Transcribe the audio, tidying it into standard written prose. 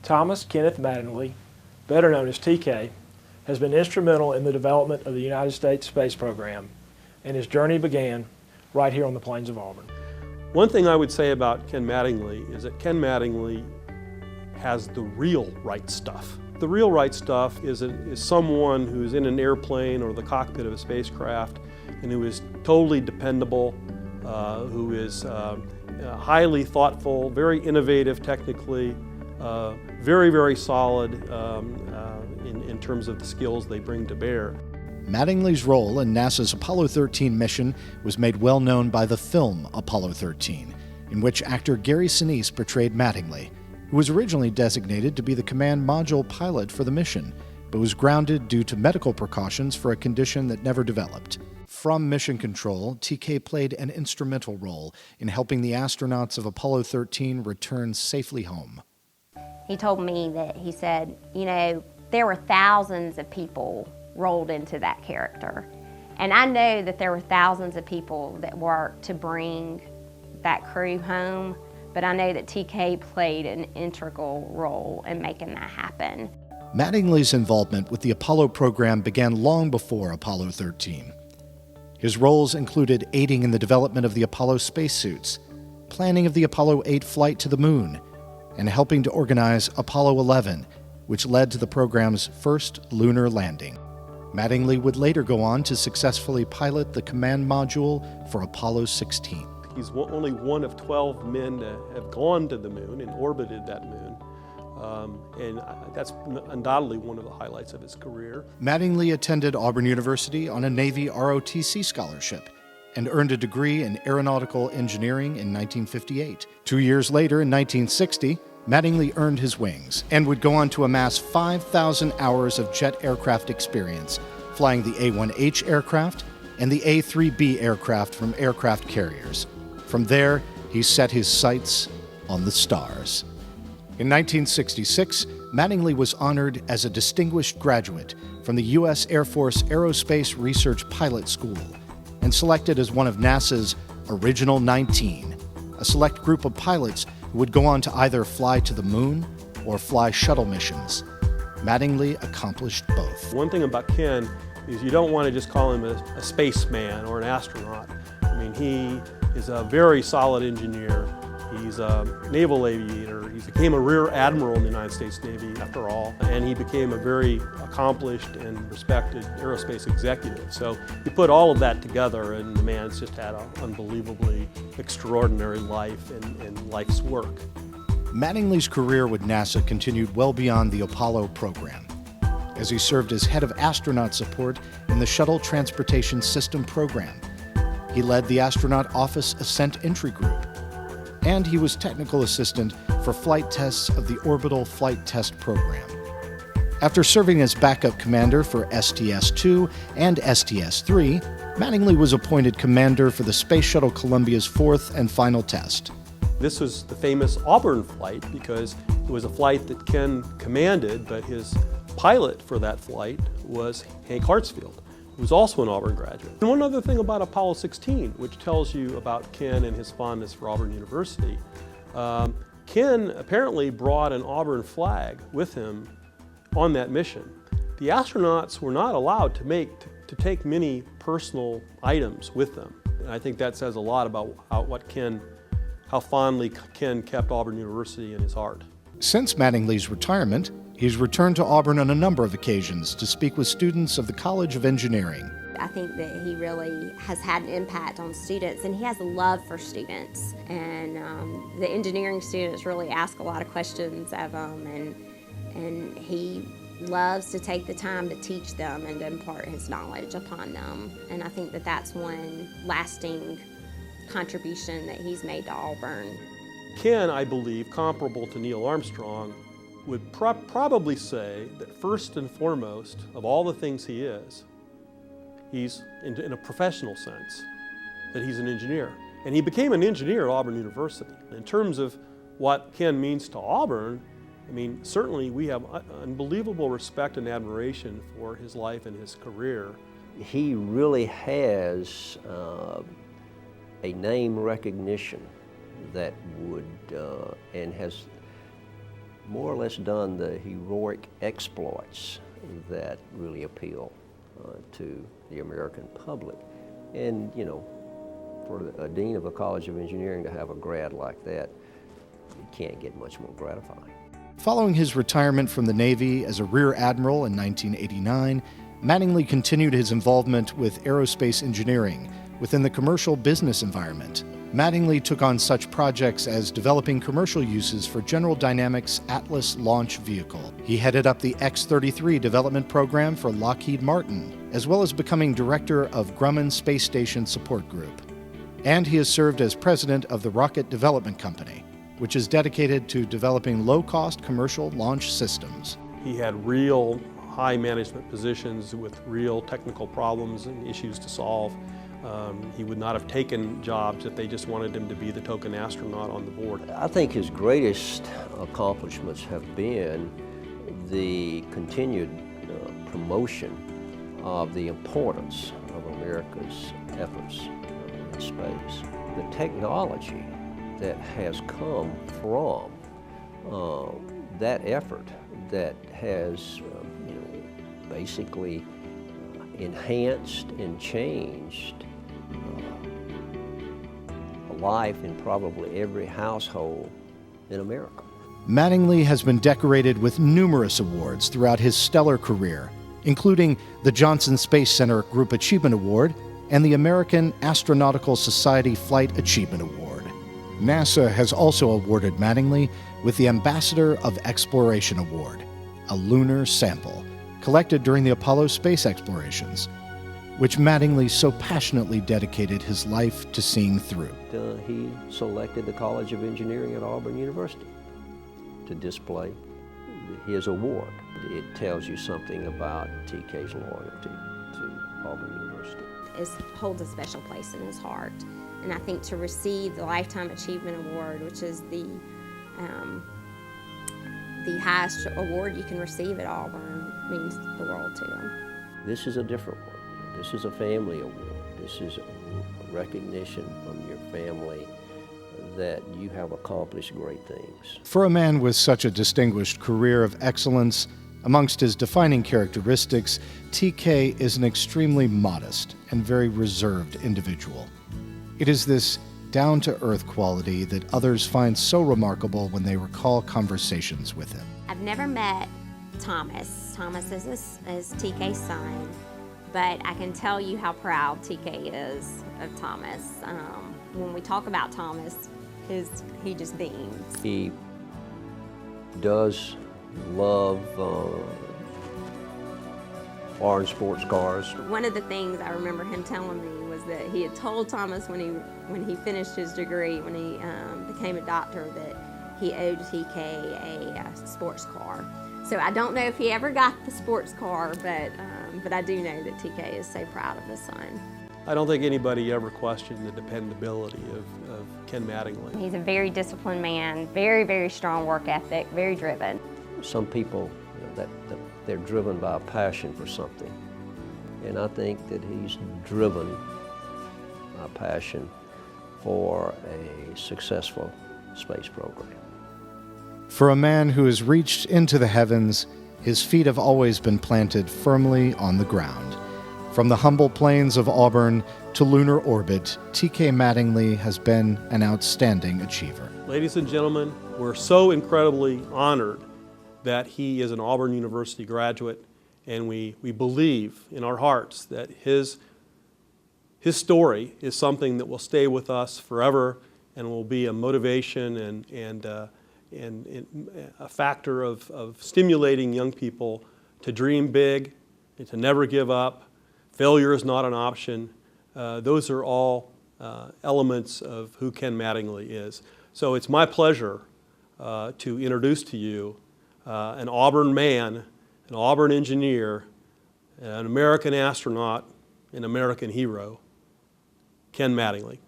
Thomas Kenneth Mattingly, better known as TK, has been instrumental in the development of the United States space program, and his journey began right here on the plains of Auburn. One thing I would say about Ken Mattingly is that Ken Mattingly has the real right stuff. The real right stuff is someone who's in an airplane or the cockpit of a spacecraft and who is totally dependable, who is highly thoughtful, very innovative technically, very, very solid in terms of the skills they bring to bear. Mattingly's role in NASA's Apollo 13 mission was made well known by the film Apollo 13, in which actor Gary Sinise portrayed Mattingly, who was originally designated to be the command module pilot for the mission, but was grounded due to medical precautions for a condition that never developed. From Mission Control, TK played an instrumental role in helping the astronauts of Apollo 13 return safely home. He told me that, he said, you know, there were thousands of people rolled into that character. And I know that there were thousands of people that worked to bring that crew home, but I know that TK played an integral role in making that happen. Mattingly's involvement with the Apollo program began long before Apollo 13. His roles included aiding in the development of the Apollo spacesuits, planning of the Apollo 8 flight to the moon, and helping to organize Apollo 11, which led to the program's first lunar landing. Mattingly would later go on to successfully pilot the command module for Apollo 16. He's only one of 12 men to have gone to the moon and orbited that moon. And that's undoubtedly one of the highlights of his career. Mattingly attended Auburn University on a Navy ROTC scholarship and earned a degree in aeronautical engineering in 1958. 2 years later, in 1960, Mattingly earned his wings and would go on to amass 5,000 hours of jet aircraft experience, flying the A-1H aircraft and the A-3B aircraft from aircraft carriers. From there, he set his sights on the stars. In 1966, Mattingly was honored as a distinguished graduate from the U.S. Air Force Aerospace Research Pilot School and selected as one of NASA's Original 19, a select group of pilots who would go on to either fly to the moon or fly shuttle missions. Mattingly accomplished both. One thing about Ken is you don't want to just call him a spaceman or an astronaut. I mean, he is a very solid engineer. He's a naval aviator. He became a rear admiral in the United States Navy, after all, and he became a very accomplished and respected aerospace executive. So you put all of that together, and the man's just had an unbelievably extraordinary life and life's work. Mattingly's career with NASA continued well beyond the Apollo program, as he served as head of astronaut support in the Shuttle Transportation System program. He led the Astronaut Office Ascent Entry Group, and he was technical assistant for flight tests of the Orbital Flight Test Program. After serving as backup commander for STS-2 and STS-3, Mattingly was appointed commander for the Space Shuttle Columbia's fourth and final test. This was the famous Auburn flight because it was a flight that Ken commanded, but his pilot for that flight was Hank Hartsfield, who was also an Auburn graduate. And one other thing about Apollo 16, which tells you about Ken and his fondness for Auburn University, Ken apparently brought an Auburn flag with him on that mission. The astronauts were not allowed to take many personal items with them. And I think that says a lot about how fondly Ken kept Auburn University in his heart. Since Mattingly's retirement, he's returned to Auburn on a number of occasions to speak with students of the College of Engineering. I think that he really has had an impact on students, and he has a love for students. And the engineering students really ask a lot of questions of him, and he loves to take the time to teach them and to impart his knowledge upon them. And I think that that's one lasting contribution that he's made to Auburn. Ken, I believe, comparable to Neil Armstrong, would probably say that first and foremost, of all the things he is, he's, in a professional sense, that he's an engineer. And he became an engineer at Auburn University. In terms of what Ken means to Auburn, I mean, certainly we have unbelievable respect and admiration for his life and his career. He really has a name recognition that would, and has more or less done the heroic exploits that really appeal to the American public. And, you know, for a dean of a college of engineering to have a grad like that, you can't get much more gratifying. Following his retirement from the Navy as a Rear Admiral in 1989, Mattingly continued his involvement with aerospace engineering within the commercial business environment. Mattingly took on such projects as developing commercial uses for General Dynamics' Atlas launch vehicle. He headed up the X-33 development program for Lockheed Martin, as well as becoming director of Grumman Space Station Support Group. And he has served as president of the Rocket Development Company, which is dedicated to developing low-cost commercial launch systems. He had real high management positions with real technical problems and issues to solve. He would not have taken jobs if they just wanted him to be the token astronaut on the board. I think his greatest accomplishments have been the continued promotion of the importance of America's efforts in space. The technology that has come from that effort that has basically enhanced and changed life in probably every household in America. Mattingly has been decorated with numerous awards throughout his stellar career, including the Johnson Space Center Group Achievement Award and the American Astronautical Society Flight Achievement Award. NASA has also awarded Mattingly with the Ambassador of Exploration Award, a lunar sample collected during the Apollo space explorations, which Mattingly so passionately dedicated his life to seeing through. He selected the College of Engineering at Auburn University to display his award. It tells you something about TK's loyalty to Auburn University. It holds a special place in his heart. And I think to receive the Lifetime Achievement Award, which is the highest award you can receive at Auburn, means the world to him. This is a different one. This is a family award. This is a recognition from your family that you have accomplished great things. For a man with such a distinguished career of excellence, amongst his defining characteristics, TK is an extremely modest and very reserved individual. It is this down-to-earth quality that others find so remarkable when they recall conversations with him. I've never met Thomas. Thomas is TK's son, but I can tell you how proud TK is of Thomas. When we talk about Thomas, he just beams. He does love foreign sports cars. One of the things I remember him telling me was that he had told Thomas when he finished his degree, when he became a doctor, that he owed TK a sports car. So I don't know if he ever got the sports car, but I do know that TK is so proud of his son. I don't think anybody ever questioned the dependability of Ken Mattingly. He's a very disciplined man, very, very strong work ethic, very driven. Some people, that they're driven by a passion for something. And I think that he's driven a passion for a successful space program. For a man who has reached into the heavens, his feet have always been planted firmly on the ground. From the humble plains of Auburn to lunar orbit, TK Mattingly has been an outstanding achiever. Ladies and gentlemen, we're so incredibly honored that he is an Auburn University graduate, and we believe in our hearts that his story is something that will stay with us forever and will be a motivation and a factor of stimulating young people to dream big and to never give up. Failure is not an option. Those are all elements of who Ken Mattingly is. So it's my pleasure to introduce to you an Auburn man, an Auburn engineer, an American astronaut, an American hero, Ken Mattingly.